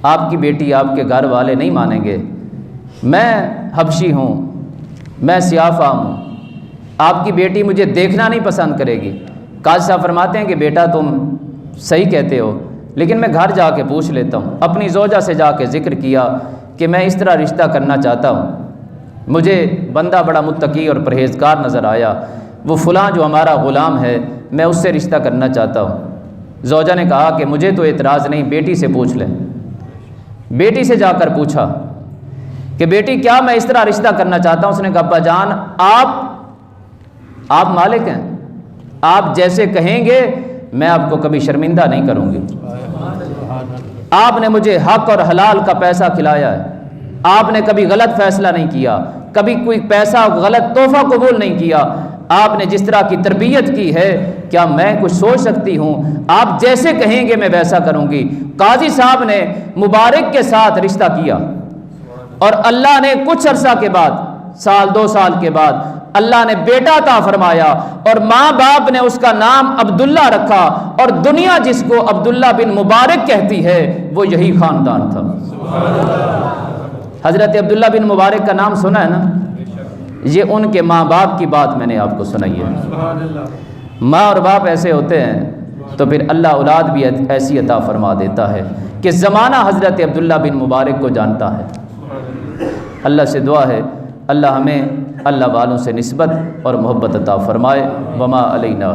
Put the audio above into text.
آپ کی بیٹی آپ کے گھر والے نہیں مانیں گے، میں حبشی ہوں، میں سیاہ فام ہوں، آپ کی بیٹی مجھے دیکھنا نہیں پسند کرے گی۔ قاضی صاحب فرماتے ہیں کہ بیٹا تم صحیح کہتے ہو، لیکن میں گھر جا کے پوچھ لیتا ہوں۔ اپنی زوجہ سے جا کے ذکر کیا کہ میں اس طرح رشتہ کرنا چاہتا ہوں، مجھے بندہ بڑا متقی اور پرہیزگار نظر آیا، وہ فلاں جو ہمارا غلام ہے میں اس سے رشتہ کرنا چاہتا ہوں۔ زوجہ نے کہا کہ مجھے تو اعتراض نہیں، بیٹی سے پوچھ لیں۔ بیٹی سے جا کر پوچھا کہ بیٹی کیا میں اس طرح رشتہ کرنا چاہتا ہوں؟ اس نے کہا ابا جان آپ مالک ہیں، آپ جیسے کہیں گے میں آپ کو کبھی شرمندہ نہیں کروں گی۔ آپ نے مجھے حق اور حلال کا پیسہ کھلایا ہے، آپ نے کبھی غلط فیصلہ نہیں کیا، کبھی کوئی پیسہ غلط تحفہ قبول نہیں کیا، آپ نے جس طرح کی تربیت کی ہے کیا میں کچھ سوچ سکتی ہوں؟ آپ جیسے کہیں گے میں ویسا کروں گی۔ قاضی صاحب نے مبارک کے ساتھ رشتہ کیا، اور اللہ نے کچھ عرصہ کے بعد، سال 2 سال کے بعد اللہ نے بیٹا عطا فرمایا، اور ماں باپ نے اس کا نام عبداللہ رکھا، اور دنیا جس کو عبداللہ بن مبارک کہتی ہے وہ یہی خاندان تھا۔ حضرت عبداللہ بن مبارک کا نام سنا ہے نا؟ یہ ان کے ماں باپ کی بات میں نے آپ کو سنائی ہے۔ ماں اور باپ ایسے ہوتے ہیں تو پھر اللہ اولاد بھی ایسی عطا فرما دیتا ہے کہ زمانہ حضرت عبداللہ بن مبارک کو جانتا ہے۔ اللہ سے دعا ہے اللہ ہمیں اللہ والوں سے نسبت اور محبت عطا فرمائے۔ وما علینا